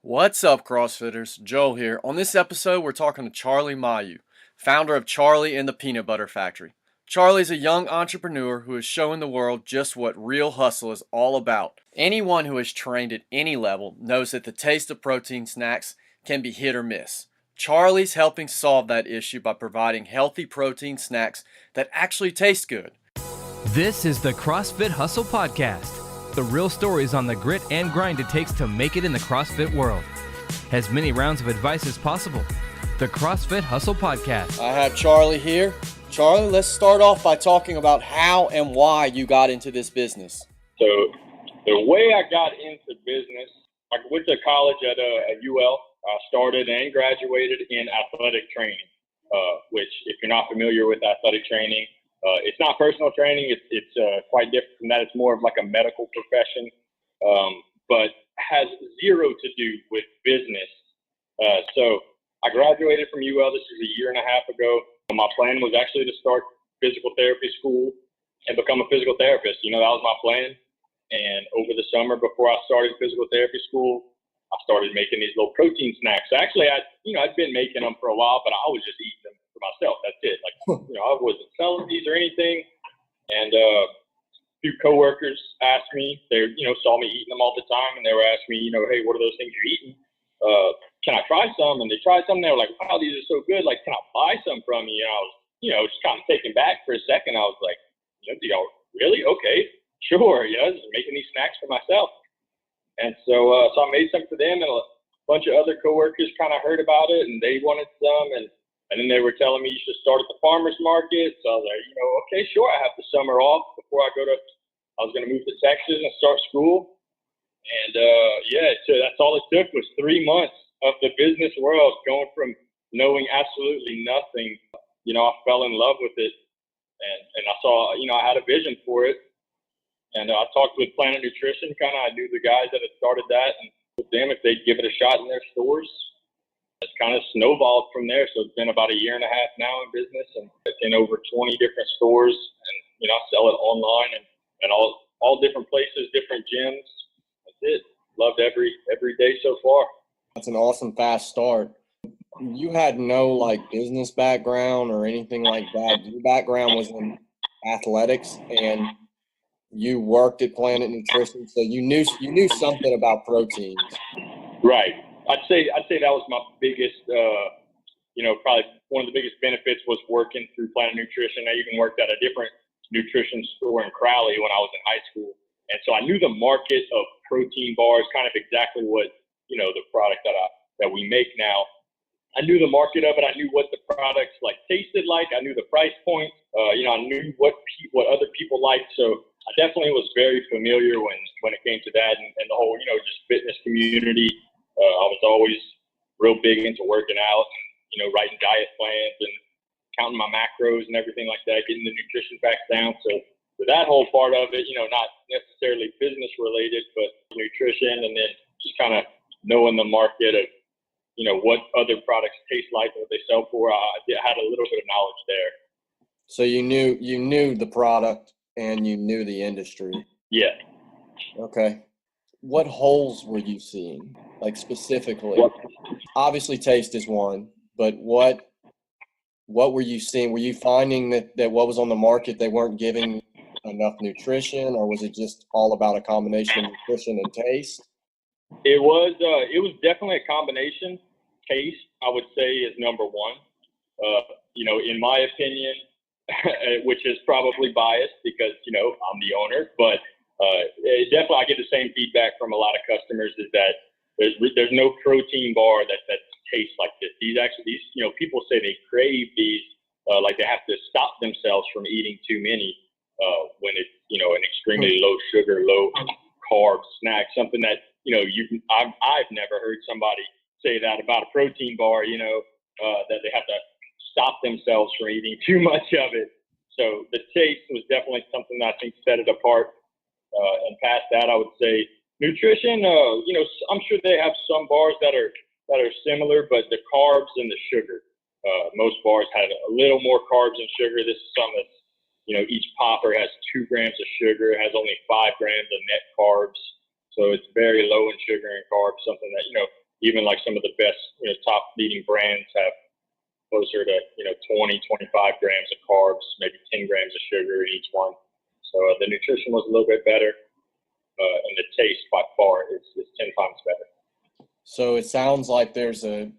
What's up, CrossFitters? Joe here. On this episode, we're talking to Charlie Mayeux, founder of Charlie and the Peanut Butter Factory. Charlie's a young entrepreneur who is showing the world just what real hustle is all about. Anyone who has trained at any level knows that the taste of protein snacks can be hit or miss. Charlie's helping solve that issue by providing healthy protein snacks that actually taste good. This is the CrossFit Hustle Podcast. The real stories on the grit and grind it takes to make it in the CrossFit world. As many rounds of advice as possible. The CrossFit Hustle Podcast. I have Charlie here. Charlie, let's start off by talking about how and why you got into this business. So the way I got into business, I went to college at UL. I started and graduated in athletic training, which if you're not familiar with athletic training, it's not personal training. It's quite different from that. It's more of like a medical profession, but has zero to do with business. So I graduated from UL. This is a year and a half ago. My plan was actually to start physical therapy school and become a physical therapist. That was my plan. And over the summer, before I started physical therapy school, I started making these little protein snacks. Actually, I'd been making them for a while, but I was just eating them for myself. That's it. I wasn't selling these or anything. And a few coworkers asked me, they saw me eating them all the time, and they were asking me, hey, what are those things you're eating? Can I try some? And they tried some. And they were like, wow, these are so good. Like, can I buy some from you? And I was, just kind of taken back for a second. I was like, do y'all really? Okay, sure. Just making these snacks for myself. And so I made some for them, and a bunch of other coworkers kind of heard about it, and they wanted some. And then they were telling me you should start at the farmer's market. So I was like, okay, sure. I have the summer off before I was going to move to Texas and start school. And so that's all it took was 3 months of the business world, going from knowing absolutely nothing. I fell in love with it, and I saw, I had a vision for it. And I talked with Planet Nutrition, I knew the guys that had started that, and with them, if they'd give it a shot in their stores. It's kind of snowballed from there. So it's been about a year and a half now in business, and it's in over 20 different stores, and I sell it online and all different places, different gyms. That's it. Loved every day so far. That's an awesome fast start. You had no business background or anything like that. Your background was in athletics, and you worked at Planet Nutrition, so you knew something about proteins. Right. I'd say that was my biggest, probably one of the biggest benefits was working through Planet Nutrition. I even worked at a different nutrition store in Crowley when I was in high school. And so I knew the market of protein bars, kind of exactly what, the product that we make now. I knew the market of it. I knew what the products tasted like. I knew the price point. I knew what other people liked. So I definitely was very familiar when it came to that and the whole, just fitness community. I was always real big into working out, writing diet plans and counting my macros and everything like that, getting the nutrition facts down. So that whole part of it, not necessarily business related, but nutrition, and then just kind of knowing the market of, what other products taste like and what they sell for. I had a little bit of knowledge there. So you knew the product and you knew the industry. Yeah. Okay. What holes were you seeing, specifically? Obviously, taste is one, but what were you seeing? Were you finding that what was on the market, they weren't giving enough nutrition, or was it just all about a combination of nutrition and taste? It was definitely a combination. Taste, I would say, is number one. In my opinion, which is probably biased because, I'm the owner, but definitely I get the same feedback from a lot of customers is that there's no protein bar that tastes like this. These people say they crave these, they have to stop themselves from eating too many when it's, an extremely low sugar, low carb snack, something that, I've never heard somebody say that about a protein bar, that they have to stop themselves from eating too much of it. So the taste was definitely something that I think set it apart. And past that, I would say nutrition, I'm sure they have some bars that are similar, but the carbs and the sugar, most bars had a little more carbs and sugar. This is some that's, each popper has 2 grams of sugar. It has only 5 grams of net carbs. So it's very low in sugar and carbs, something that, even like some of the best, top leading brands have closer to, 20, 25 grams of carbs, maybe 10 grams of sugar in each one. So the nutrition was a little bit better, and the taste by far is 10 times better. So it sounds like there's a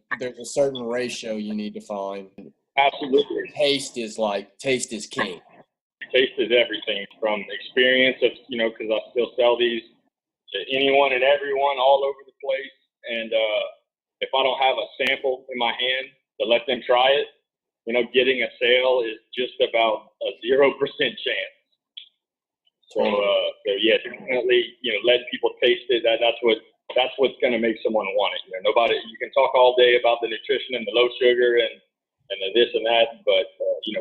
certain ratio you need to find. Absolutely. Taste is king. Taste is everything, from experience of, because I still sell these to anyone and everyone all over the place. And if I don't have a sample in my hand to let them try it, getting a sale is just about a 0% chance. So yeah, definitely, let people taste it. That's what's going to make someone want it. You can talk all day about the nutrition and the low sugar and the this and that, but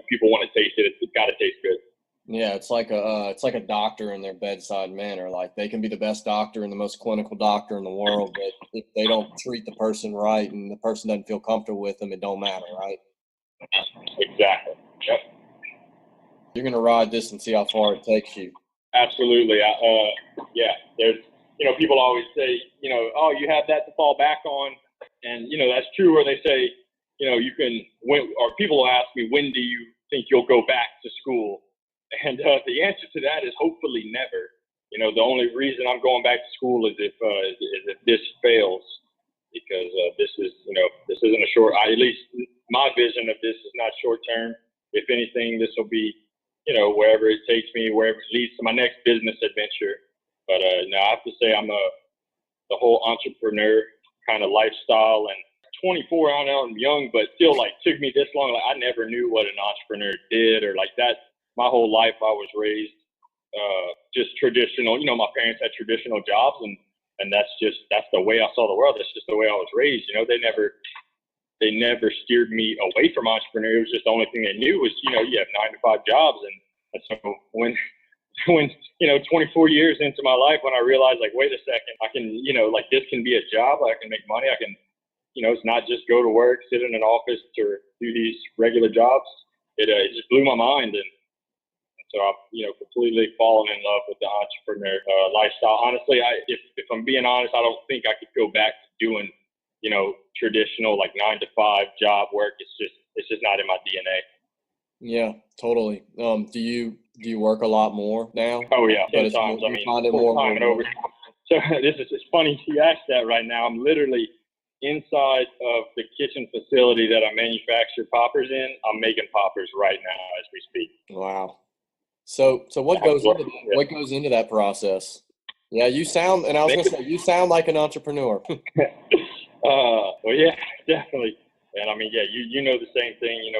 people want to taste it. It's got to taste good. Yeah, it's like a doctor in their bedside manner. Like, they can be the best doctor and the most clinical doctor in the world, but if they don't treat the person right and the person doesn't feel comfortable with them, it don't matter, right? Exactly. Yep. You're gonna ride this and see how far it takes you. Absolutely. Yeah. There's, people always say, oh, you have that to fall back on, and that's true. Or they say, you can. Or people will ask me, when do you think you'll go back to school? And the answer to that is hopefully never. The only reason I'm going back to school is if this fails, because this isn't a short. At least my vision of this is not short term. If anything, this will be, wherever it takes me, wherever it leads to my next business adventure. But no, I have to say I'm the whole entrepreneur kind of lifestyle. And 24, I know I'm young, but still, like, took me this long. Like, I never knew what an entrepreneur did or like that. My whole life I was raised just traditional. My parents had traditional jobs, and that's the way I saw the world. That's just the way I was raised. They never steered me away from entrepreneur. It was just the only thing they knew was, you have 9 to 5 jobs. And so when 24 years into my life, when I realized, like, wait a second, I can, like, this can be a job. I can make money. I can, it's not just go to work, sit in an office, or do these regular jobs. It just blew my mind. And so I've, completely fallen in love with the entrepreneur lifestyle. Honestly, if I'm being honest, I don't think I could go back to doing, traditional, like, 9 to 5 job work. It's just not in my DNA. Yeah, totally. Do you work a lot more now? Oh yeah, 10 but times. Full time and over. So it's funny you asked that right now. I'm literally inside of the kitchen facility that I manufacture poppers in. I'm making poppers right now as we speak. Wow. So what goes into that process? Yeah, you sound, and I was gonna say, you sound like an entrepreneur. Well, yeah, definitely. And I mean, yeah, you know the same thing,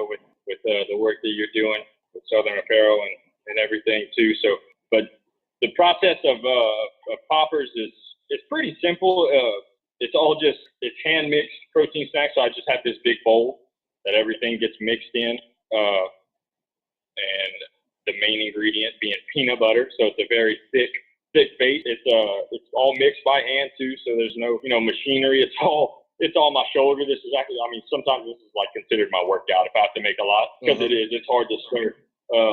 with the work that you're doing with SouthernApparel and everything too. So, but the process of poppers is pretty simple. It's hand mixed protein snacks. So I just have this big bowl that everything gets mixed in, and the main ingredient being peanut butter. So it's a very thick base. It's all mixed by hand too. So there's no, machinery. It's all my shoulder. This is actually, sometimes this is like considered my workout if I have to make a lot, because it's hard to stir.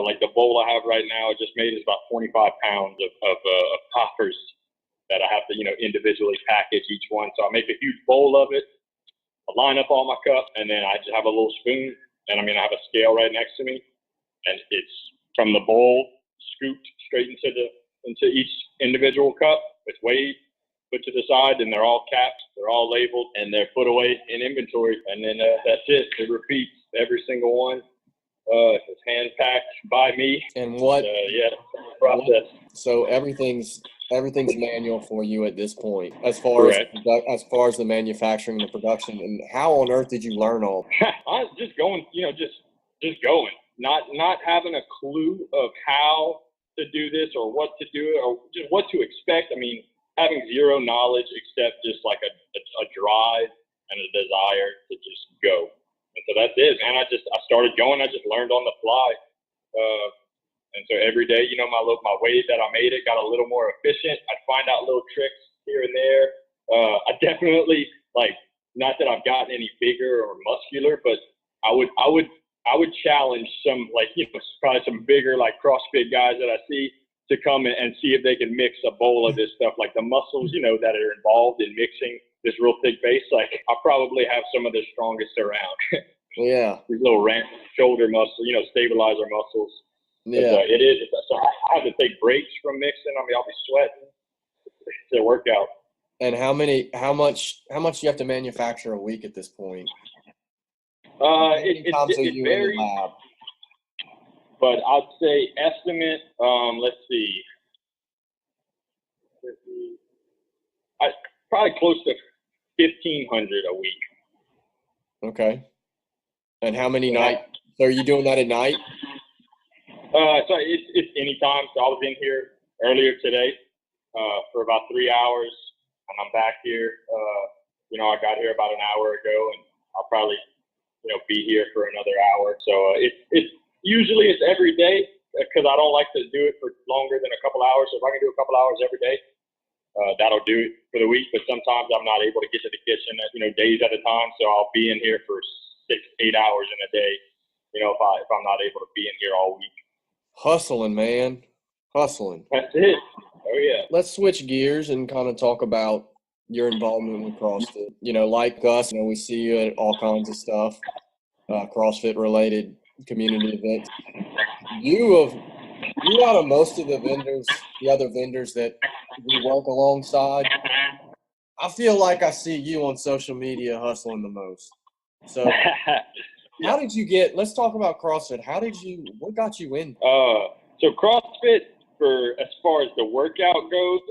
Like the bowl I have right now, I just made is about 25 pounds of poppers that I have to, individually package each one. So I make a huge bowl of it. I line up all my cups, and then I just have a little spoon, and I have a scale right next to me, and it's from the bowl scooped straight into each individual cup. It's weighed, put to the side, and they're all capped, they're all labeled, and they're put away in inventory. And then that's it. It repeats every single one. It's hand packed by me. And what? Process. So everything's manual for you at this point, as far as the manufacturing and the production. And how on earth did you learn all? I was just going, just going, not having a clue of how to do this or what to do or just what to expect. Having zero knowledge except just like a drive and a desire to just go. And so that's it, man. I started going. I just learned on the fly. And so every day, my way that I made it got a little more efficient. I'd find out little tricks here and there. I definitely, not that I've gotten any bigger or muscular, but I would challenge some, probably some bigger, CrossFit guys that I see to come and see if they can mix a bowl of this stuff, like the muscles, that are involved in mixing this real thick base, like I probably have some of the strongest around. Yeah. These little ramp shoulder muscles, stabilizer muscles. Yeah. It is. So I have to take breaks from mixing. I mean, I'll be sweating. It's a workout. And how much do you have to manufacture a week at this point? It varies. In the lab? But I'd say estimate, let's see. Probably close to 1,500 a week. Okay. And how many nights? So are you doing that at night? So it's anytime. So I was in here earlier today for about 3 hours, and I'm back here. I got here about an hour ago, and I'll probably, be here for another hour. So it's usually every day because I don't like to do it for longer than a couple hours. So if I can do a couple hours every day, that'll do it for the week. But sometimes I'm not able to get to the kitchen, days at a time. So I'll be in here for 6-8 hours in a day. If I'm not able to be in here all week. Hustling, man. Hustling. That's it. Oh, yeah. Let's switch gears and kind of talk about your involvement with CrossFit. Like us, we see you at all kinds of stuff, CrossFit-related community events. You out of most of the other vendors that we work alongside, I feel like I see you on social media hustling the most. So how did you let's talk about CrossFit. What got you in? So CrossFit, as far as the workout goes,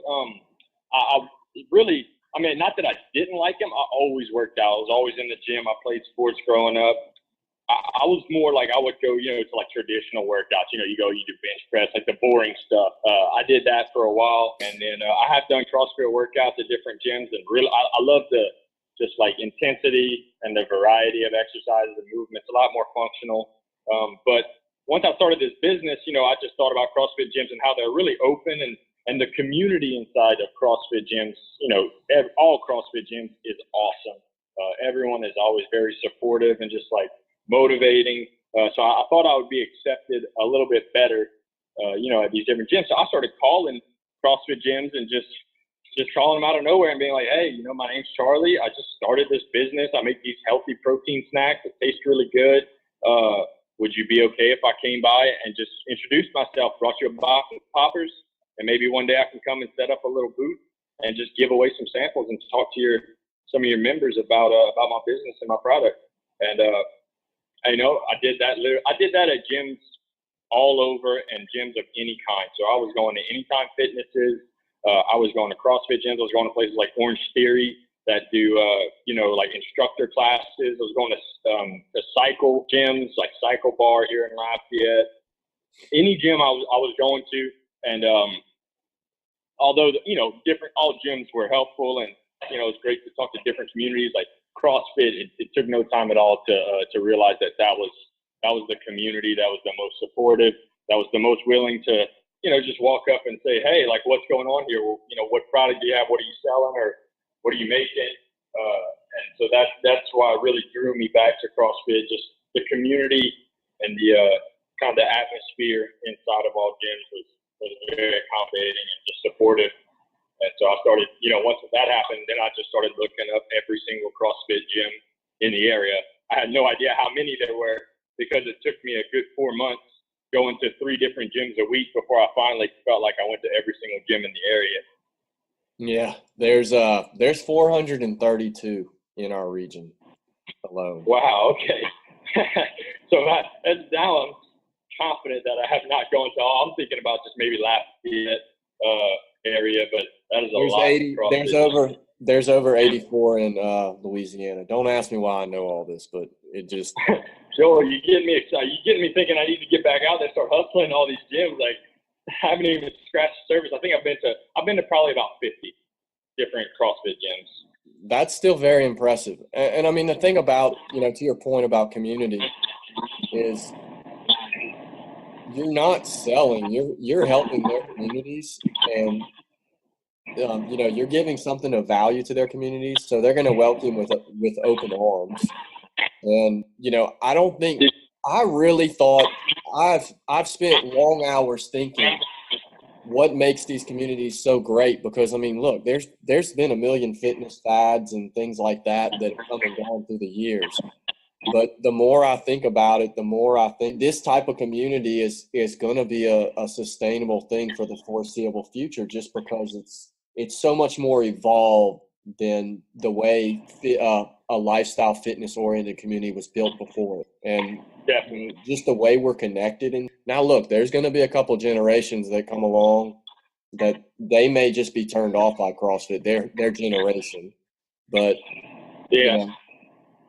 not that I didn't like them. I always worked out. I was always in the gym. I played sports growing up. I was more like I would go, to like traditional workouts. You do bench press, like the boring stuff. I did that for a while, and then I have done CrossFit workouts at different gyms, and really, I love the just like intensity and the variety of exercises and movements. A lot more functional. But once I started this business, I just thought about CrossFit gyms and how they're really open and the community inside of CrossFit gyms. All CrossFit gyms is awesome. Everyone is always very supportive and just like motivating. So I thought I would be accepted a little bit better, at these different gyms. So I started calling CrossFit gyms and just calling them out of nowhere and being like, hey, my name's Charlie. I just started this business. I make these healthy protein snacks that taste really good. Would you be okay if I came by and just introduced myself, brought you a box of poppers, and maybe one day I can come and set up a little booth and just give away some samples and talk to some of your members about my business and my product. And I did that. I did that at gyms all over and gyms of any kind. So I was going to Anytime Fitnesses. I was going to CrossFit gyms. I was going to places like Orange Theory that do, like instructor classes. I was going to cycle gyms, like Cycle Bar here in Lafayette. Any gym I was going to, and although all gyms were helpful, and it's great to talk to different communities. Like CrossFit, it took no time at all to realize that was the community that was the most supportive, that was the most willing to just walk up and say, hey, like, what's going on here? Well, what product do you have? What are you selling, or what are you making? And so that's why it really drew me back to CrossFit, just the community and the kind of the atmosphere inside of all gyms was very accommodating and just supportive. And so I started, once that happened, then I just started looking up every single CrossFit gym in the area. I had no idea how many there were because it took me a good 4 months going to 3 different gyms a week before I finally felt like I went to every single gym in the area. Yeah, there's 432 in our region alone. Wow. Okay. So now I'm confident that I have not gone to all. I'm thinking about just maybe Lafayette area, but that is there's over 84 in Louisiana. Don't ask me why I know all this, but it just Joel, you're getting me excited. You're getting me thinking I need to get back out there and start hustling all these gyms. Like, I haven't even scratched the surface. I think I've been to probably about 50 different CrossFit gyms. That's still very impressive. And I mean, the thing about, to your point about community is you're not selling, you're helping their communities, and you're giving something of value to their communities, so they're going to welcome with open arms. And I really thought I've spent long hours thinking what makes these communities so great, because I mean, look, there's been a million fitness fads and things like that have come and gone through the years. But the more I think about it, the more I think this type of community is going to be a sustainable thing for the foreseeable future, just because it's so much more evolved than the way a lifestyle fitness oriented community was built before. And Definitely. just the way we're connected. And now look, there's going to be a couple generations that come along that they may just be turned off by CrossFit, their generation. But Yeah.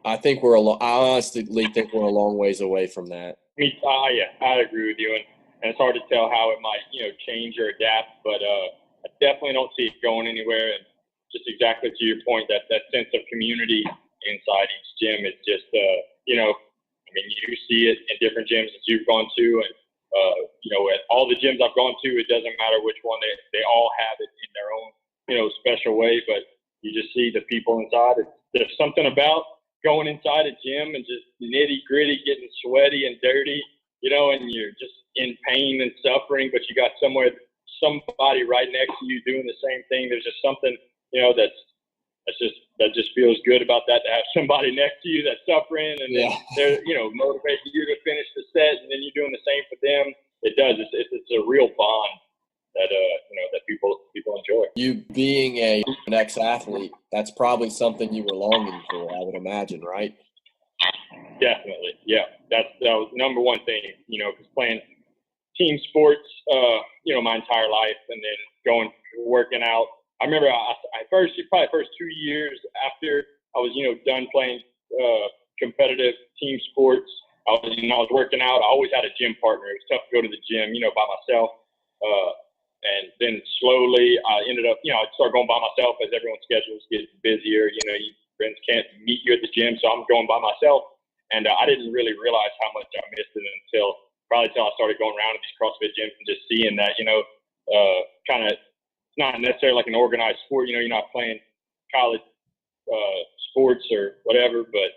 I think I honestly think we're a long ways away from that. Yeah, I agree with you, and it's hard to tell how it might, change or adapt, but I definitely don't see it going anywhere. And just exactly to your point, that sense of community inside each gym is just, you see it in different gyms that you've gone to, and at all the gyms I've gone to, it doesn't matter which one, they all have it in their own, special way, but you just see the people inside. There's something about going inside a gym and just nitty gritty, getting sweaty and dirty, and you're just in pain and suffering, but you got somebody right next to you doing the same thing. There's just something, that just feels good about that, to have somebody next to you that's suffering, and they're, motivating you to finish the set, and then you're doing the same for them. It does. It's a real bond that that people enjoy. You being an ex-athlete, that's probably something you were longing for, I would imagine, right? Definitely, yeah. That was number one thing, because playing team sports, my entire life, and then working out. I remember probably first 2 years after I was, done playing competitive team sports, I was working out. I always had a gym partner. It was tough to go to the gym, by myself. And then slowly I ended up, I started going by myself as everyone's schedules get busier. Friends can't meet you at the gym, so I'm going by myself. And I didn't really realize how much I missed it until I started going around to these CrossFit gyms and just seeing that, kind of, it's not necessarily like an organized sport. You're not playing college sports or whatever, but,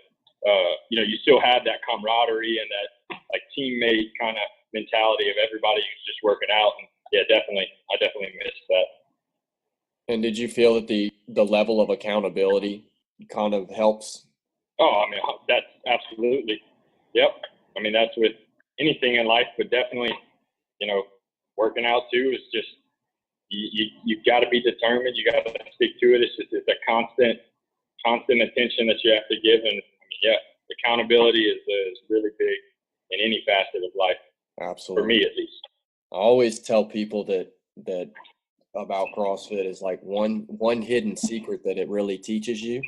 you still have that camaraderie and that like teammate kind of mentality of everybody who's just working out. And yeah, definitely. I definitely missed that. And did you feel that the level of accountability kind of helps? Oh, I mean, that's absolutely. Yep. I mean, that's with anything in life, but definitely, working out too is just, you've got to be determined. You got to stick to it. It's a constant attention that you have to give. And accountability is really big in any facet of life. Absolutely. For me, at least. I always tell people that about CrossFit is like one hidden secret that it really teaches you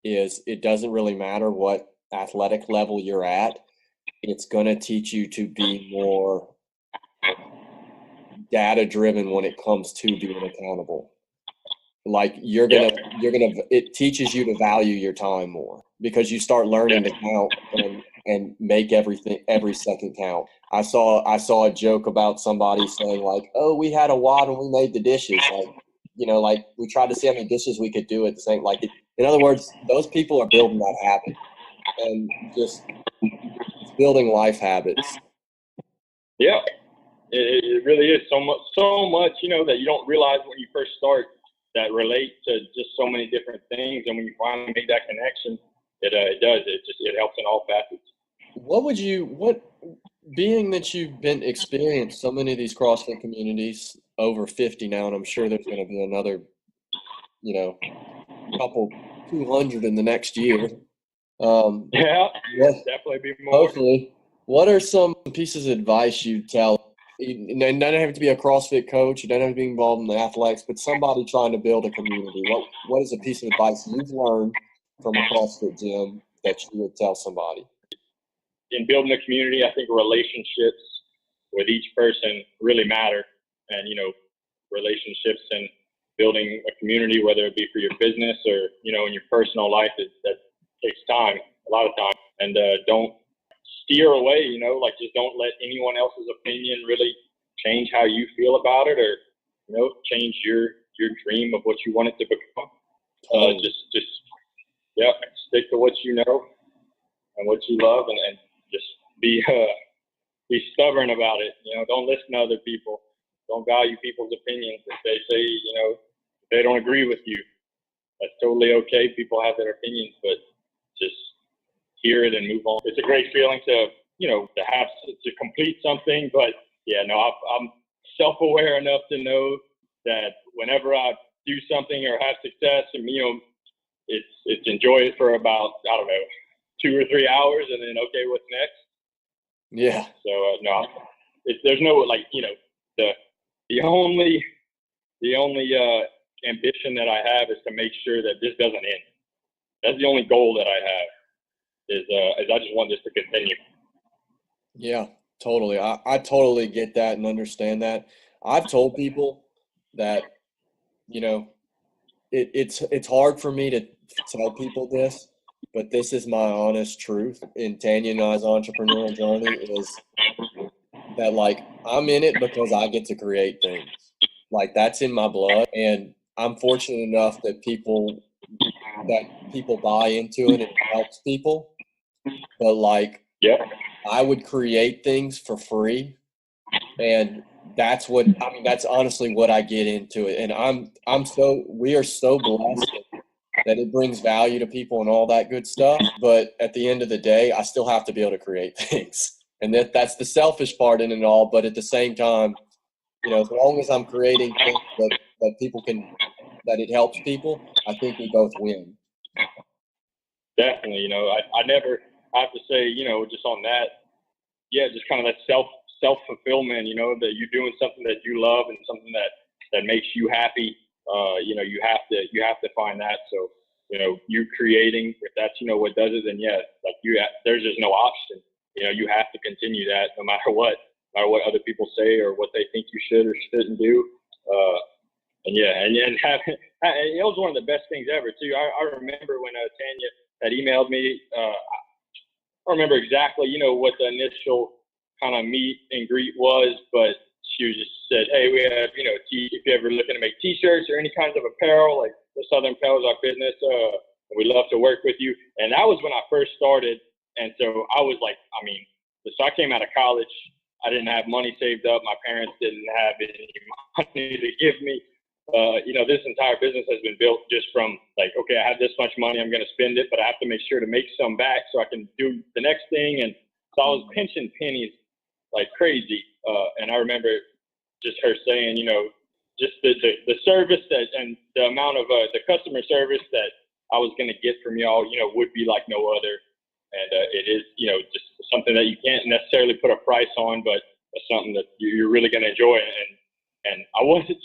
is it doesn't really matter what athletic level you're at. It's going to teach you to be more data driven when it comes to being accountable. Like it teaches you to value your time more because you start learning to count and make every second count. I saw a joke about somebody saying like, oh, we had a WOD when we made the dishes. Like, we tried to see how many dishes we could do at the same, in other words, those people are building that habit and just building life habits. Yeah, it really is so much, that you don't realize when you first start that relate to just so many different things. And when you finally make that connection, it does. It helps in all facets. Being that you've experienced so many of these CrossFit communities, over 50 now, and I'm sure there's going to be another, couple 200 in the next year. Definitely be more. Hopefully. What are some pieces of advice you tell? You don't have to be a CrossFit coach. You don't have to be involved in the athletics, but somebody trying to build a community. What is a piece of advice you've learned from a CrossFit gym that you would tell somebody? In building a community, I think relationships with each person really matter. And, relationships and building a community, whether it be for your business or, in your personal life, that takes time, a lot of time. And don't steer away, just don't let anyone else's opinion really change how you feel about it or, change your dream of what you want it to become. Stick to what you know and what you love and just be stubborn about it. Don't listen to other people. don't value people's opinions. If they say, you know, if they don't agree with you, that's totally okay. People have their opinions, but just hear it and move on. It's a great feeling to, you know, to complete something. But yeah, no, I'm self-aware enough to know that whenever I do something or have success, and you know, it's enjoy it for about, I don't know, 2 or 3 hours, and then okay, what's next? Yeah. So no, there's no, like, you know, the only ambition that I have is to make sure that this doesn't end. That's the only goal that I have is I just want this to continue. Yeah, totally. I totally get that and understand that. I've told people that, you know, it's hard for me to tell people this, but this is my honest truth. In Tanya and I's entrepreneurial journey is that, like, I'm in it because I get to create things. Like, that's in my blood, and I'm fortunate enough that people buy into it and it helps people. But like, Yeah. I would create things for free, and that's honestly what I get into it. And we are so blessed that it brings value to people and all that good stuff. But at the end of the day, I still have to be able to create things. And that's the selfish part in it all. But at the same time, you know, as long as I'm creating things that it helps people, I think we both win. Definitely. You know, I never have to say, you know, just on that, yeah, just kind of that self-fulfillment, you know, that you're doing something that you love and something that makes you happy. You know, you have to find that. So, you know, you creating, if that's, you know, what does it, then yeah, like there's just no option. You know, you have to continue that no matter what other people say or what they think you should or shouldn't do. And yeah, and it was one of the best things ever too. I remember when Tanya had emailed me. I don't remember exactly, you know, what the initial kind of meet and greet was, but she just said, "Hey, we have, you know, if you're ever looking to make T-shirts or any kinds of apparel, like the SouthernApparel is our business. We'd love to work with you." And that was when I first started, and so I was like, I mean, so I came out of college. I didn't have money saved up. My parents didn't have any money to give me. You know, this entire business has been built just from like, okay, I have this much money, I'm going to spend it, but I have to make sure to make some back so I can do the next thing. And so I was pinching pennies like crazy. And I remember just her saying, you know, just the service and the amount of the customer service that I was going to get from y'all, you know, would be like no other. And it is, you know, just something that you can't necessarily put a price on, but something that you're really going to enjoy. And I wasn't,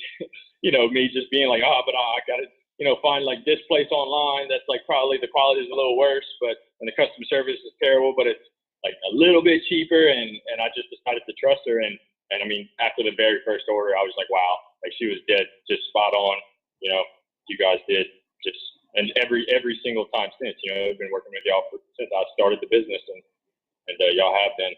you know, me just being like, but I got to, you know, find like this place online that's like probably the quality is a little worse, and the customer service is terrible, but it's like a little bit cheaper. And I just decided to trust her. And I mean, after the very first order, I was like, wow, like she was dead, just spot on. You know, you guys did just, and every single time since, you know, I've been working with y'all since I started the business, and y'all have been.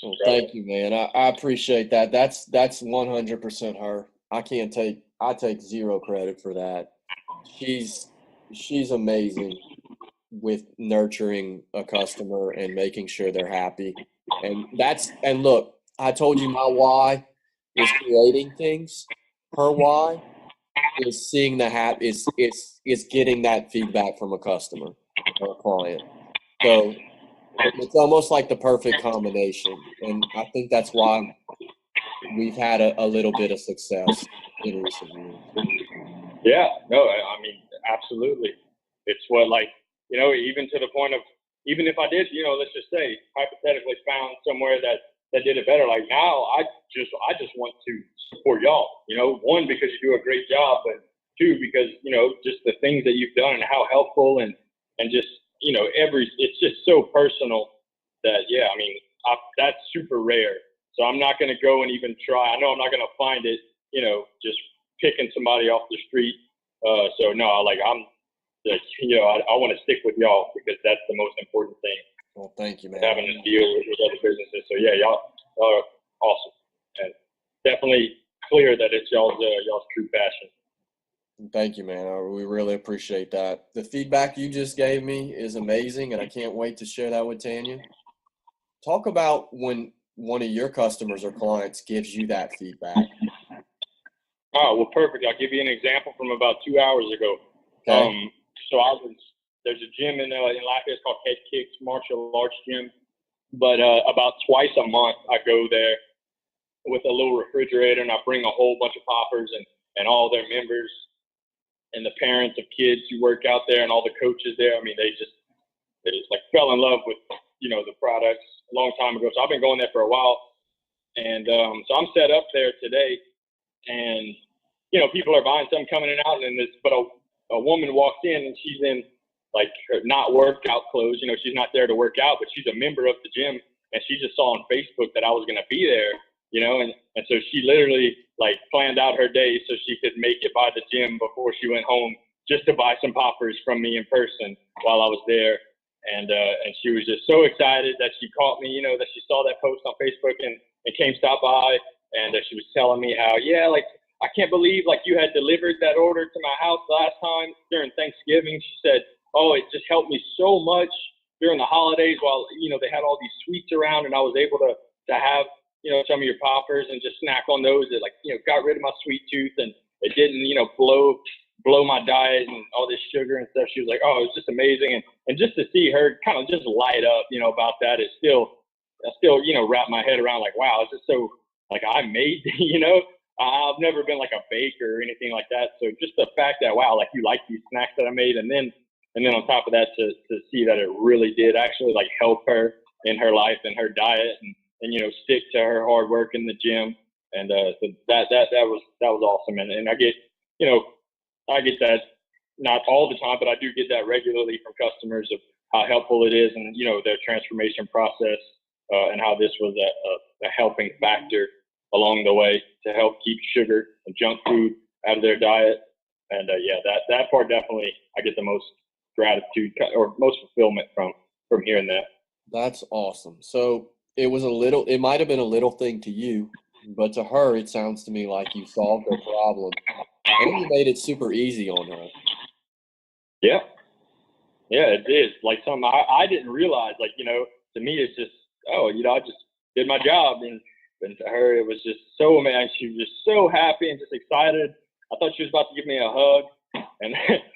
Well, thank you, man. I appreciate that. That's 100% her. I take zero credit for that. She's amazing with nurturing a customer and making sure they're happy. And look, I told you my why is creating things. Her why is seeing is getting that feedback from a customer or a client. So it's almost like the perfect combination. And I think that's why we've had a little bit of success in recent years. Yeah, no, I mean, absolutely. It's what, like, you know, even to the point of, even if I did, you know, let's just say hypothetically found somewhere that did it better. Like now I just want to support y'all, you know, one, because you do a great job, but two, because, you know, just the things that you've done and how helpful and just, you know, it's just so personal that, yeah, I mean, that's super rare. So I'm not going to go and even try. I know I'm not going to find it, you know, just picking somebody off the street. So no, like you know, I want to stick with y'all because that's the most important thing. Well, thank you, man. Having to deal with other businesses. So yeah, y'all are awesome, and definitely clear that it's y'all's true passion. Thank you, man. We really appreciate that. The feedback you just gave me is amazing, and I can't wait to share that with Tanya. Talk about when one of your customers or clients gives you that feedback. Oh, well, perfect. I'll give you an example from about 2 hours ago. Okay. So there's a gym in Lafayette. It's called Head Kicks Martial Arts Gym. But about twice a month, I go there with a little refrigerator, and I bring a whole bunch of poppers and all their members and the parents of kids who work out there and all the coaches there. I mean, they just like fell in love with, the products a long time ago. So I've been going there for a while. And so I'm set up there today, and, people are buying something coming in and out, but a woman walks in and she's in like her not workout clothes. She's not there to work out, but she's a member of the gym, and she just saw on Facebook that I was going to be there, and so she literally like planned out her day so she could make it by the gym before she went home just to buy some poppers from me in person while I was there. And she was just so excited that she caught me, that she saw that post on Facebook and came stop by, and she was telling me how, like, I can't believe like you had delivered that order to my house last time during Thanksgiving. She said, oh, it just helped me so much during the holidays while, they had all these sweets around, and I was able to have, some of your poppers and just snack on those. It like, got rid of my sweet tooth, and it didn't, blow my diet and all this sugar and stuff. She was like, oh, it was just amazing. And just to see her kind of just light up, about that is I still, wrap my head around like, wow, it's just so like I made, I've never been like a baker or anything like that. So just the fact that, wow, like you like these snacks that I made. And then on top of that, to see that it really did actually like help her in her life and her diet and stick to her hard work in the gym. And so that was awesome. And I get, I get that not all the time, but I do get that regularly from customers of how helpful it is and, their transformation process and how this was a helping factor along the way to help keep sugar and junk food out of their diet. And that part definitely I get the most gratitude or most fulfillment from hearing that. That's awesome. So it might have been a little thing to you, but to her, it sounds to me like you solved her problem and you made it super easy on her. Yeah. Yeah, it is. Like something I didn't realize, like, to me, it's just, oh, I just did my job. And to her, it was just so amazing. She was just so happy and just excited. I thought she was about to give me a hug, and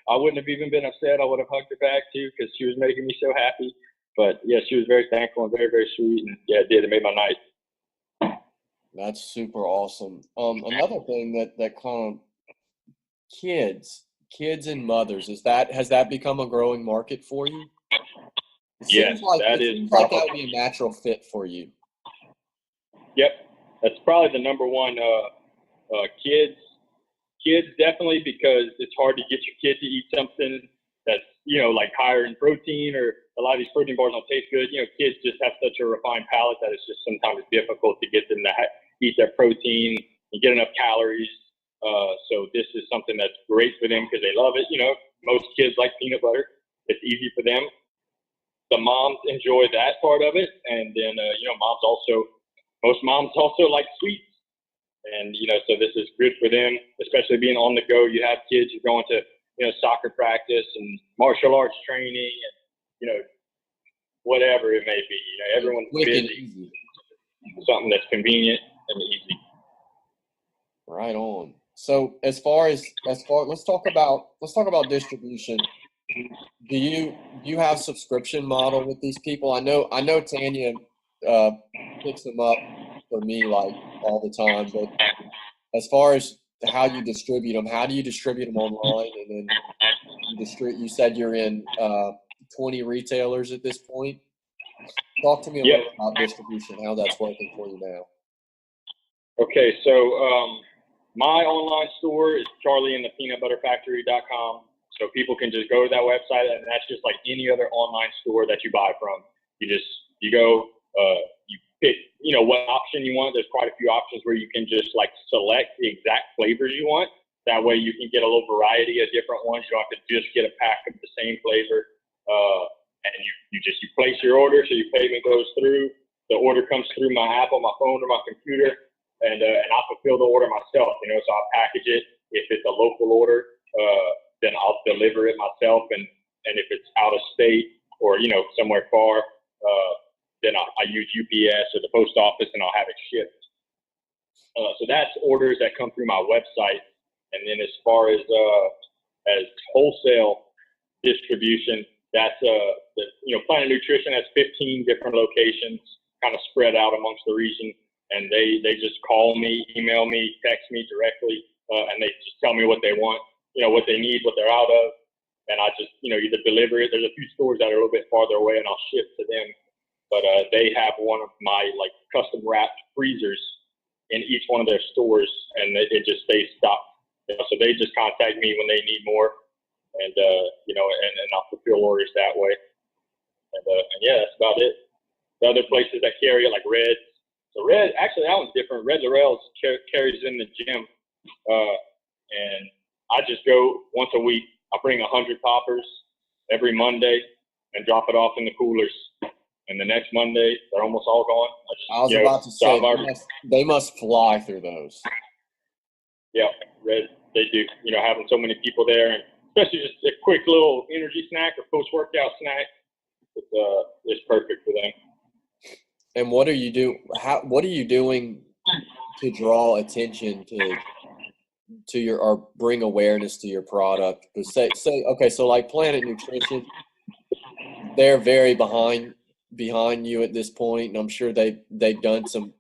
I wouldn't have even been upset. I would have hugged her back too because she was making me so happy. But yeah, she was very thankful and very, very sweet. And yeah, it did. It made my night. That's super awesome. Another thing that kind of kids and mothers, has that become a growing market for you? It Yes, seems like that would be a natural fit for you. Yep, that's probably the number one. Kids definitely, because it's hard to get your kid to eat something that's like higher in protein, or a lot of these protein bars don't taste good. Kids just have such a refined palate that it's just sometimes difficult to get them to eat their protein and get enough calories. So this is something that's great for them because they love it. Most kids like peanut butter. It's easy for them. The moms enjoy that part of it. And then, most moms also like sweets. And, so this is good for them, especially being on the go. You have kids who are going to, soccer practice and martial arts training and, whatever it may be. Everyone's busy. Something that's convenient and easy. Right on. So as far let's talk about distribution. Do you have subscription model with these people? I know Tanya picks them up for me like all the time, but as far as how you distribute them, how do you distribute them online? And then you said you're in 20 retailers at this point. Talk to me a little about distribution, how that's working for you now. Okay, so my online store is charlieandthepeanutbutterfactory.com. So people can just go to that website, and that's just like any other online store that you buy from. You go, you pick, what option you want. There's quite a few options where you can just like select the exact flavors you want. That way you can get a little variety of different ones. You don't have to just get a pack of the same flavor. And you place your order, so your payment goes through. The order comes through my app on my phone or my computer, and I fulfill the order myself. So I'll package it. If it's a local order, then I'll deliver it myself. And if it's out of state or somewhere far, then I use UPS or the post office, and I'll have it shipped. So that's orders that come through my website. And then as far as wholesale distribution, that's Planet Nutrition has 15 different locations kind of spread out amongst the region. And they just call me, email me, text me directly, and they just tell me what they want, what they need, what they're out of. And I just, either deliver it. There's a few stores that are a little bit farther away, and I'll ship to them. But they have one of my custom wrapped freezers in each one of their stores, and it just stays stocked. So they just contact me when they need more, and and I'll fulfill orders that way. And yeah, that's about it. The other places that carry it, like Reds. So Red, actually, that one's different. Red Laurel's carries in the gym, and I just go once a week. I bring 100 poppers every Monday and drop it off in the coolers. And the next Monday, they're almost all gone. I was about to say, they must fly through those. Yeah, Red, they do. Having so many people there, and especially just a quick little energy snack or post-workout snack, it's perfect for them. And what are you doing to draw attention to your, or bring awareness to your product? Because say okay, so like Planet Nutrition, they're very behind you at this point, and I'm sure they've done some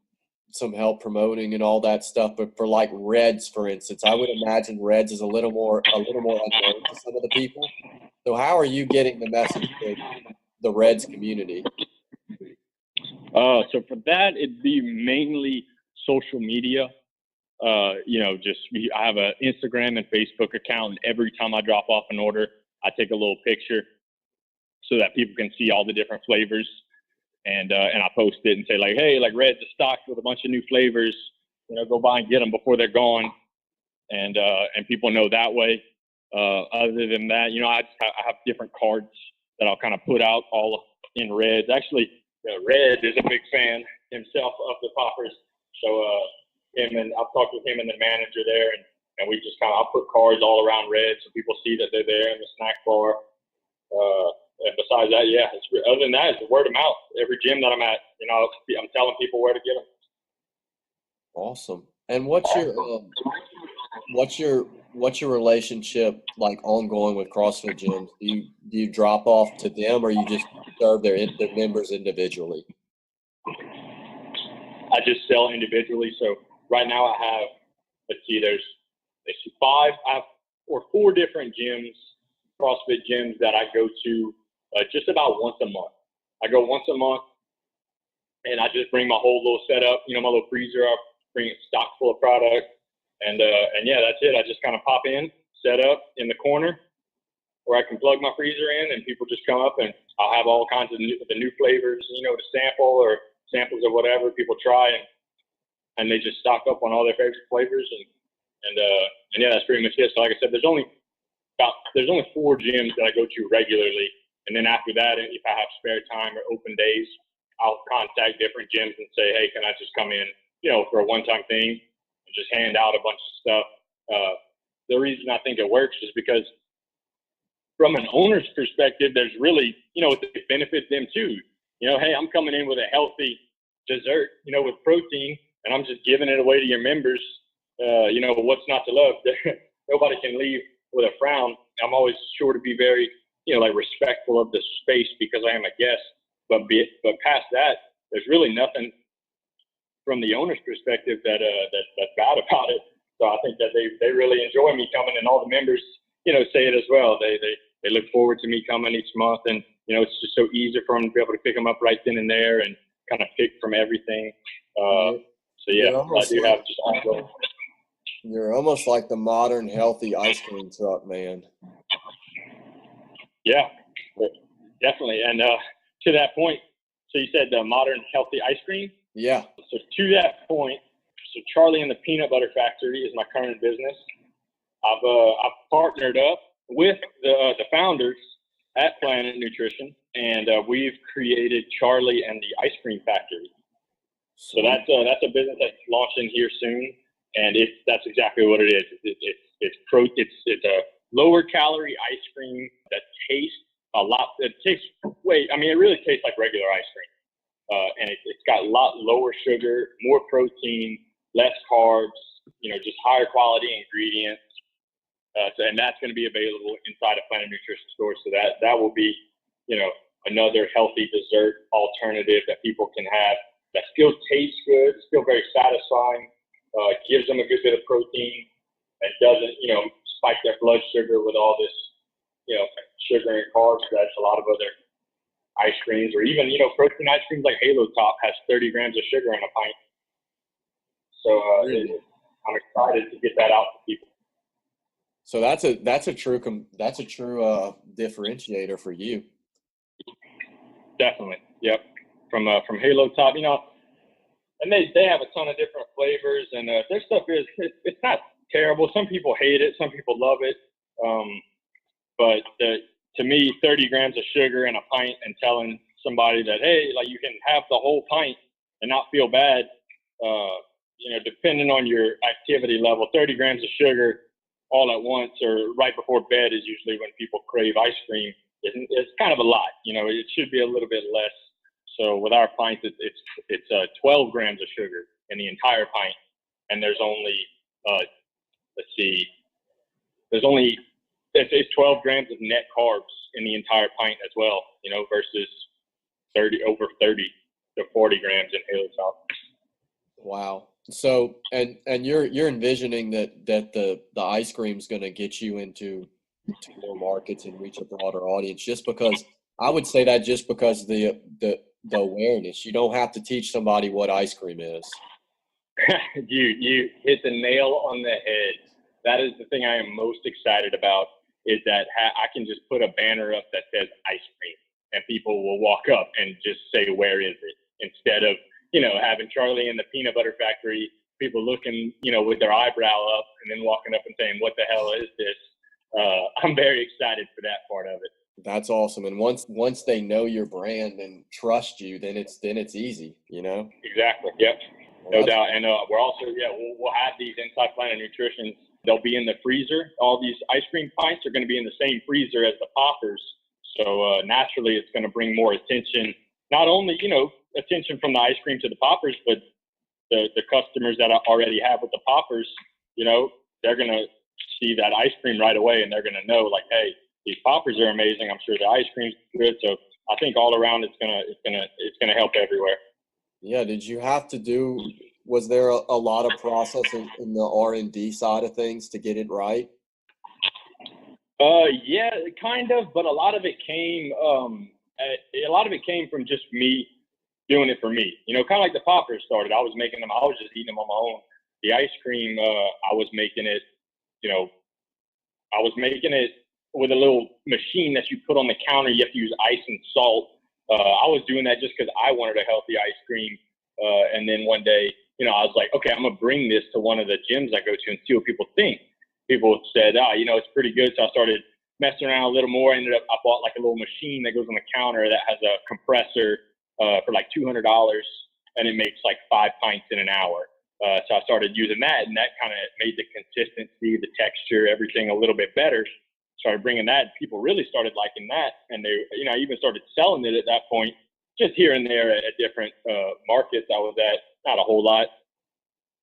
help promoting and all that stuff. But for like Reds, for instance, I would imagine Reds is a little more unknown to some of the people. So how are you getting the message to the Reds community? So for that, it'd be mainly social media. I have an Instagram and Facebook account, and every time I drop off an order, I take a little picture so that people can see all the different flavors. And I post it and say hey, Reds is stocked with a bunch of new flavors. Go buy and get them before they're gone. And people know that way. Other than that, I have different cards that I'll kind of put out all in Reds. Actually, Red is a big fan himself of the poppers. So I've talked with him and the manager there, and we just I'll put cards all around Red so people see that they're there in the snack bar. And besides that, other than that, it's word of mouth. Every gym that I'm at, I'm telling people where to get them. Awesome. And what's your relationship like ongoing with CrossFit gyms? Do you drop off to them, or you just serve their members individually? I just sell individually. So right now I have, there's 4 different gyms, CrossFit gyms that I go to just about once a month. I go once a month, and I just bring my whole little setup, my little freezer up, bring it stock full of product, and that's it. I just kind of pop in, set up in the corner where I can plug my freezer in, and people just come up, and I'll have all kinds of the new flavors, to sample, or samples of whatever people try, and they just stock up on all their favorite flavors, and that's pretty much it. So like I said, there's only 4 gyms that I go to regularly. And then after that, if I have spare time or open days, I'll contact different gyms and say, hey, can I just come in, for a one-time thing and just hand out a bunch of stuff. The reason I think it works is because from an owner's perspective, there's really, it benefits them too. Hey, I'm coming in with a healthy dessert, with protein, and I'm just giving it away to your members. What's not to love? Nobody can leave with a frown. I'm always sure to be very, respectful of the space because I am a guest. But past that, there's really nothing from the owner's perspective that's bad about it. So I think that they really enjoy me coming, and all the members, say it as well. They look forward to me coming each month, and it's just so easy for them to be able to pick them up right then and there and kind of pick from everything. So yeah, I do have just ongoing. You're almost like the modern healthy ice cream truck, man. Yeah, definitely. And to that point, so you said the modern healthy ice cream? Yeah. So to that point, so Charlie and the Peanut Butter Factory is my current business. I've partnered up with the founders at Planet Nutrition, and we've created Charlie and the Ice Cream Factory. So that's a business that's launching here soon, and that's exactly what it is. It's a lower calorie ice cream that tastes a lot. It really tastes like regular ice cream, and it's got a lot lower sugar, more protein, less carbs, just higher quality ingredients. And that's going to be available inside a Planet Nutrition store. So that will be, another healthy dessert alternative that people can have that still tastes good, still very satisfying, gives them a good bit of protein, and doesn't, spike their blood sugar with all this, sugar and carbs that a lot of other ice creams, or even, protein ice creams like Halo Top has 30 grams of sugar in a pint. So I'm excited to get that out to people. So that's a true differentiator for you. Definitely, yep. From Halo Top, and they have a ton of different flavors, and their stuff it's not terrible. Some people hate it, some people love it. But to me, 30 grams of sugar in a pint, and telling somebody that, hey, like, you can have the whole pint and not feel bad, depending on your activity level, 30 grams of sugar all at once or right before bed is usually when people crave ice cream. It's kind of a lot, it should be a little bit less. So with our pints, it's 12 grams of sugar in the entire pint, and there's only it's 12 grams of net carbs in the entire pint as well, versus 30 to 40 grams in Halo Top. Wow. So and you're envisioning that the ice cream's going to get you into more markets and reach a broader audience, just because I would say that just because the awareness. You don't have to teach somebody what ice cream is. You hit the nail on the head. That is the thing I am most excited about, is that I can just put a banner up that says ice cream, and people will walk up and just say, where is it? Instead of, having Charlie in the Peanut Butter Factory, people looking, with their eyebrow up and then walking up and saying, what the hell is this? I'm very excited for that part of it. That's awesome. And once they know your brand and trust you, then it's easy, Exactly. Yep. No doubt. And we're also, we'll have these inside Planet Nutrition. They'll be in the freezer. All these ice cream pints are going to be in the same freezer as the poppers. So naturally, it's going to bring more attention. Not only, attention from the ice cream to the poppers, but the customers that I already have with the poppers, they're going to see that ice cream right away, and they're going to know, like, hey, these poppers are amazing. I'm sure the ice cream's good. So I think all around it's gonna help everywhere. Yeah. Did you have to was there a lot of process in the R&D side of things to get it right? Yeah, kind of, but a lot of it came from just me doing it for me. Kind of like the poppers started. I was making them. I was just eating them on my own. The ice cream, I was making it. With a little machine that you put on the counter. You have to use ice and salt. I was doing that just because I wanted a healthy ice cream. And then one day, I was like, okay, I'm going to bring this to one of the gyms I go to and see what people think. People said, it's pretty good. So I started messing around a little more. I bought like a little machine that goes on the counter that has a compressor for like $200, and it makes like 5 pints in an hour. So I started using that, and that kind of made the consistency, the texture, everything a little bit better. Started bringing that. People really started liking that, and I even started selling it at that point, just here and there at different markets I was at. Not a whole lot,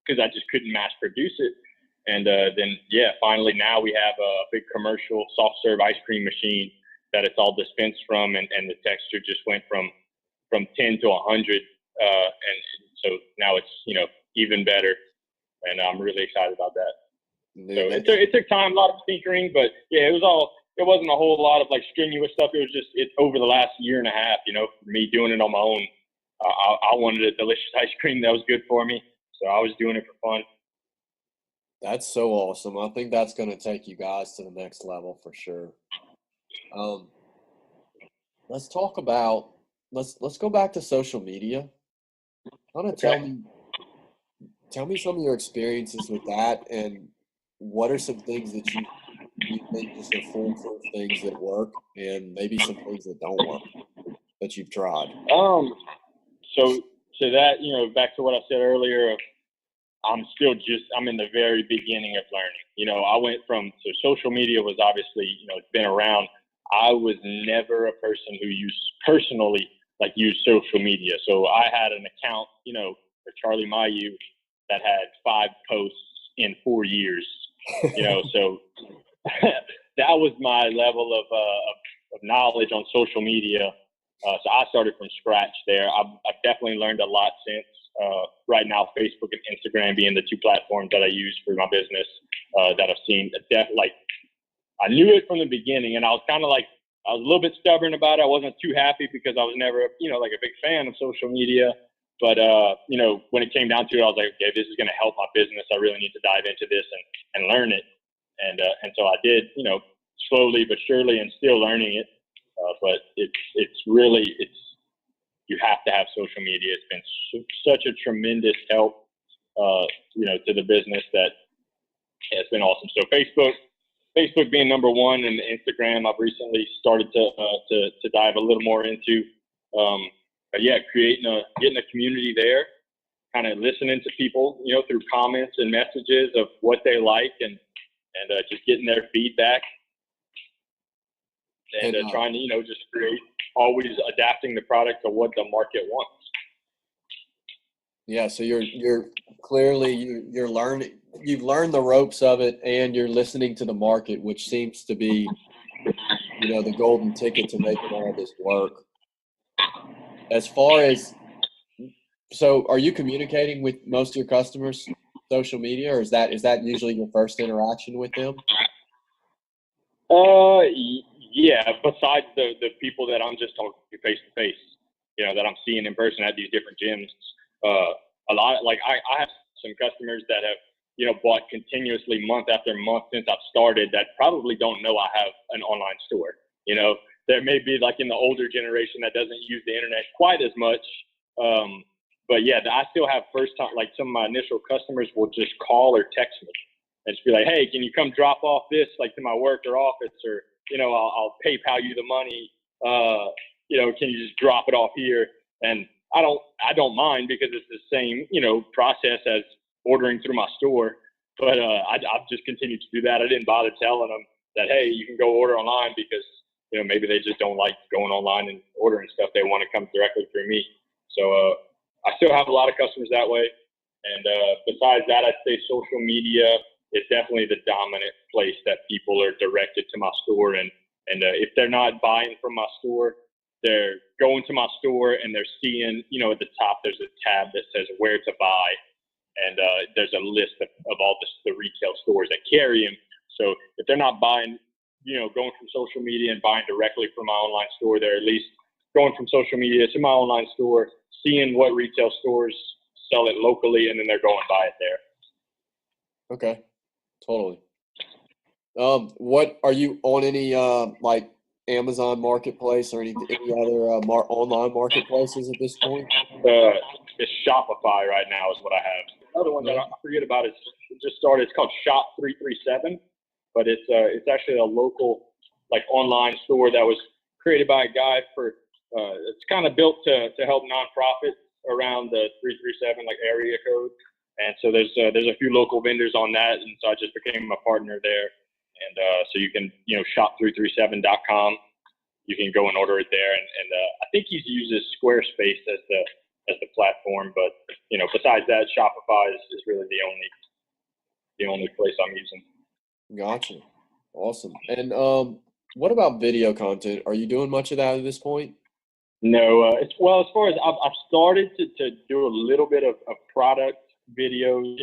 because I just couldn't mass produce it. And then finally now we have a big commercial soft serve ice cream machine that it's all dispensed from, and the texture just went from 10 to 100, and so now it's even better, and I'm really excited about that. So it took time, a lot of tinkering, but it wasn't a whole lot of like strenuous stuff. It was just over the last year and a half, me doing it on my own. I wanted a delicious ice cream that was good for me, so I was doing it for fun. That's so awesome. I think that's going to take you guys to the next level for sure. Let's talk about let's go back to social media. Tell me some of your experiences with that, and what are some things that you think just are foolproof things that work, and maybe some things that don't work that you've tried? So that, back to what I said earlier, I'm in the very beginning of learning. I went so social media was obviously, it's been around. I was never a person who used social media. So I had an account, for Charlie Mayeux that had 5 posts in 4 years, so that was my level of knowledge on social media. So I started from scratch there. I've definitely learned a lot since. Right now, Facebook and Instagram being the 2 platforms that I use for my business that I've seen. I knew it from the beginning, and I was kind of like, I was a little bit stubborn about it. I wasn't too happy because I was never, like a big fan of social media. But, when it came down to it, I was like, okay, this is going to help my business. I really need to dive into this and learn it. And so I did, slowly but surely, and still learning it. But it's really, you have to have social media. It's been such a tremendous help, to the business that it's been awesome. So Facebook being number 1, and Instagram I've recently started to dive a little more into. But yeah, getting a community there, kind of listening to people, through comments and messages of what they like, and just getting their feedback, and trying to just create, always adapting the product to what the market wants. Yeah, so you're clearly you're learning. You've learned the ropes of it, and you're listening to the market, which seems to be, the golden ticket to making all this work. As far as, so are you communicating with most of your customers social media, or is that usually your first interaction with them? Yeah, besides the people that I'm just talking to face to face, that I'm seeing in person at these different gyms. A lot, like I have some customers that have, bought continuously month after month since I've started, that probably don't know I have an online store. There may be, like, in the older generation that doesn't use the internet quite as much. But yeah, I still have first time, like some of my initial customers will just call or text me and just be like, hey, can you come drop off this, like, to my work or office, or, I'll PayPal you the money. Can you just drop it off here? And I don't mind, because it's the same, process as ordering through my store. But I've just continued to do that. I didn't bother telling them that, hey, you can go order online, because, maybe they just don't like going online and ordering stuff. They want to come directly through me. So I still have a lot of customers that way. And besides that, I'd say social media is definitely the dominant place that people are directed to my store. And if they're not buying from my store, they're going to my store and they're seeing, at the top, there's a tab that says where to buy. And there's a list of all the retail stores that carry them. So if they're not buying, going from social media and buying directly from my online store, they're at least going from social media to my online store, seeing what retail stores sell it locally, and then they're going to buy it there. Okay, totally. What are you on, any like Amazon Marketplace or any other online marketplaces at this point? It's Shopify right now is what I have. Another one that I forget about is just started. It's called Shop 337, but it's actually a local, like, online store that was created by a guy for. It's kind of built to help nonprofits around the 337 like area code, and so there's a few local vendors on that, and so I just became a partner there. And so you can shop337.com. You can go and order it there, and I think he uses Squarespace as the platform, but besides that, Shopify is really the only place I'm using. Gotcha. Awesome. And what about video content? Are you doing much of that at this point? No, as far as I've started to do a little bit of product videos,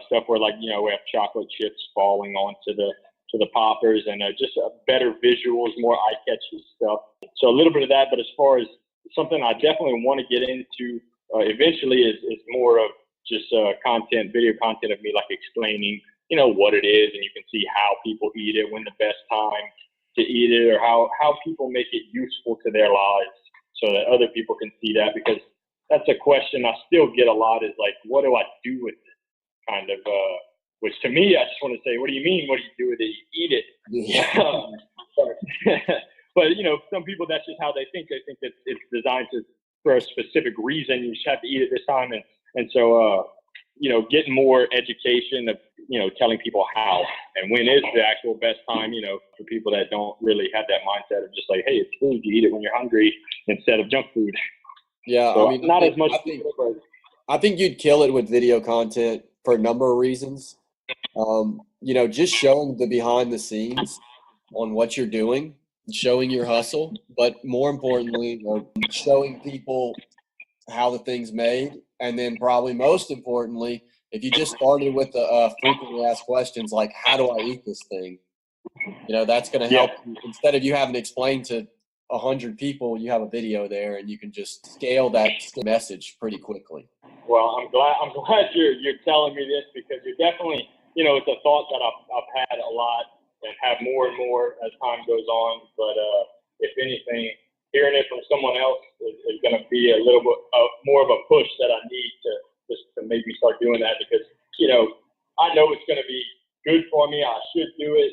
stuff where, like, we have chocolate chips falling onto the poppers, and just better visuals, more eye-catchy stuff. So a little bit of that, but as far as something I definitely want to get into eventually is more of just video content of me, like, explaining, what it is, and you can see how people eat it, when the best time to eat it, or how people make it useful to their lives, so that other people can see that. Because that's a question I still get a lot, is like, what do I do with it? Kind of, which to me, I just want to say, what do you mean? What do you do with it? You eat it. Yeah. But some people, that's just how they think. They think that it's designed for a specific reason. You just have to eat it this time, and so getting more education of telling people how and when is the actual best time. For people that don't really have that mindset of just like, hey, it's food. You eat it when you're hungry instead of junk food. Yeah, So I mean, not I as much. think, But I think you'd kill it with video content for a number of reasons. Just showing the behind the scenes on what you're doing, showing your hustle, but more importantly, showing people how the thing's made. And then probably most importantly, if you just started with the frequently asked questions like, how do I eat this thing? That's going to help. Instead of you having to explain to 100 people, you have a video there and you can just scale that message pretty quickly. Well, I'm glad you're telling me this, because you're definitely, it's a thought that I've had a lot and have more and more as time goes on. But if anything, hearing it from someone else is going to be a little bit more of a push that I need to maybe start doing that, because, I know it's going to be good for me. I should do it.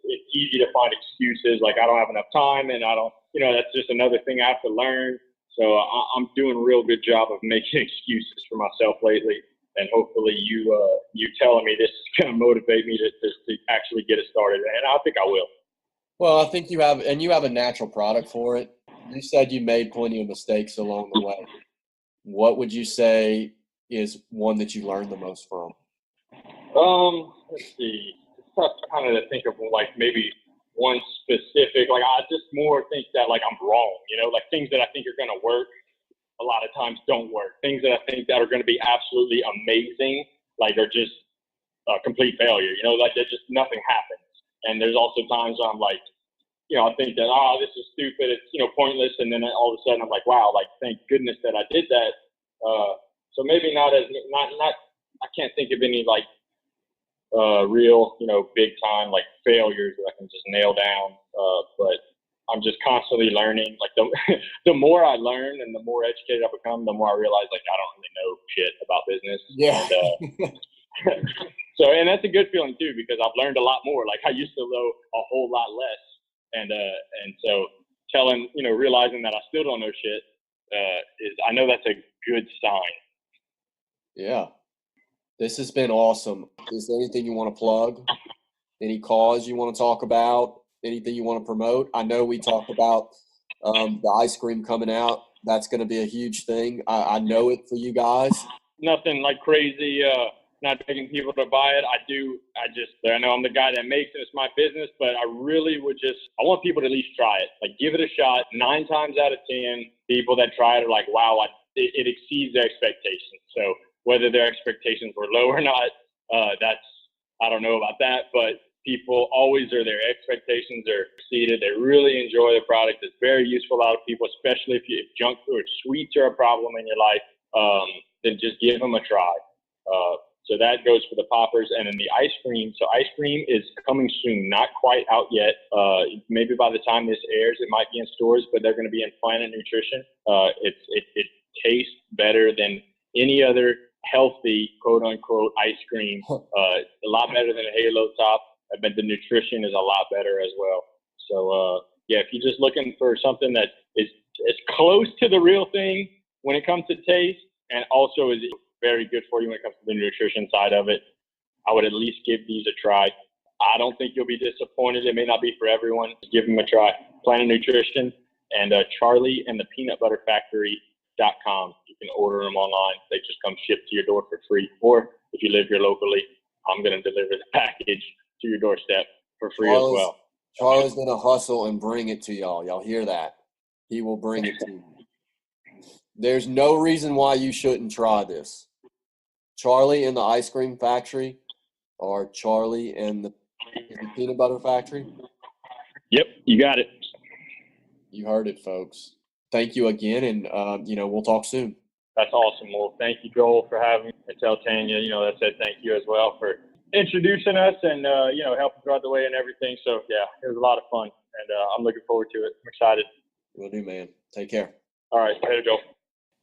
It's easy to find excuses like I don't have enough time, and I don't, that's just another thing I have to learn. So I'm doing a real good job of making excuses for myself lately, and hopefully you telling me this is going to motivate me to actually get it started, and I think I will. Well, I think you have a natural product for it. You said you made plenty of mistakes along the way. What would you say is one that you learned the most from? Let's see. It's tough kind of to think of like maybe one specific, like I just more think that like I'm wrong, like things that I think are going to work a lot of times don't work. Things that I think that are going to be absolutely amazing, like are just a complete failure, like there's just nothing happens. And there's also times where I'm like, I think that, this is stupid. It's, pointless. And then all of a sudden I'm like, wow, like, thank goodness that I did that. So maybe not, I can't think of any like, real, big time like failures that I can just nail down. But I'm just constantly learning. Like the more I learn and the more educated I become, the more I realize like I don't really know shit about business. Yeah. And, so, and that's a good feeling too, because I've learned a lot more. Like I used to know a whole lot less. And so realizing that I still don't know shit, I know that's a good sign. Yeah. This has been awesome. Is there anything you want to plug? Any cause you want to talk about? Anything you want to promote? I know we talked about the ice cream coming out. That's going to be a huge thing. I know it for you guys. Nothing like crazy, not begging people to buy it. I know I'm the guy that makes it. It's my business, but I really I want people to at least try it. Like give it a shot. 9 times out of 10, people that try it are like, wow, it exceeds their expectations. So whether their expectations were low or not, I don't know about that, but people always their expectations are exceeded. They really enjoy the product. It's very useful to a lot of people, especially if junk food, sweets are a problem in your life, then just give them a try. So that goes for the poppers, and then the ice cream. So ice cream is coming soon, not quite out yet. Maybe by the time this airs, it might be in stores, but they're going to be in Planet Nutrition. It tastes better than any other healthy, quote unquote, ice cream. A lot better than a Halo Top. I bet the nutrition is a lot better as well. So if you're just looking for something that is close to the real thing when it comes to taste, and also is very good for you when it comes to the nutrition side of it, I would at least give these a try. I don't think you'll be disappointed. It may not be for everyone. Just give them a try. Planet Nutrition and Charlie and the Peanut Butter Factory.com. You can order them online. They just come shipped to your door for free. Or if you live here locally, I'm going to deliver the package to your doorstep for free as well. Charlie's going to hustle and bring it to y'all. Y'all hear that? He will bring it to you. There's no reason why you shouldn't try this. Charlie and the Ice Cream Factory, or Charlie and the Peanut Butter Factory? Yep, you got it. You heard it, folks. Thank you again, and we'll talk soon. That's awesome. Well, thank you, Joel, for having me. And tell Tanya, that said thank you as well for introducing us and helping throughout the way and everything. So yeah, it was a lot of fun, and I'm looking forward to it. I'm excited. Will do, man. Take care. All right, later, Joel.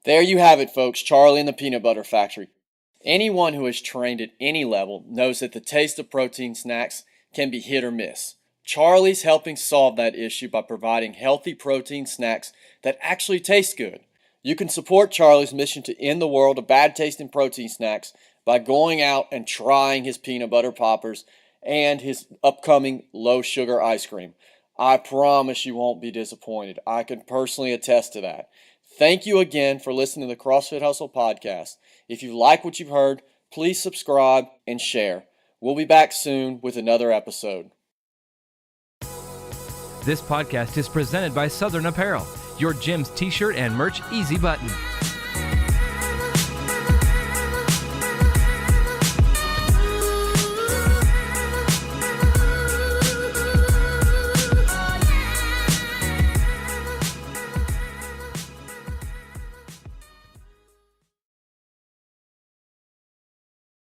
There you have it, folks. Charlie and the Peanut Butter Factory. Anyone who has trained at any level knows that the taste of protein snacks can be hit or miss. Charlie's helping solve that issue by providing healthy protein snacks that actually taste good. You can support Charlie's mission to end the world of bad tasting protein snacks by going out and trying his peanut butter poppers and his upcoming low sugar ice cream. I promise you won't be disappointed. I can personally attest to that. Thank you again for listening to the CrossFit Hustle podcast. If you like what you've heard, please subscribe and share. We'll be back soon with another episode. This podcast is presented by Southern Apparel, your gym's t-shirt and merch easy button.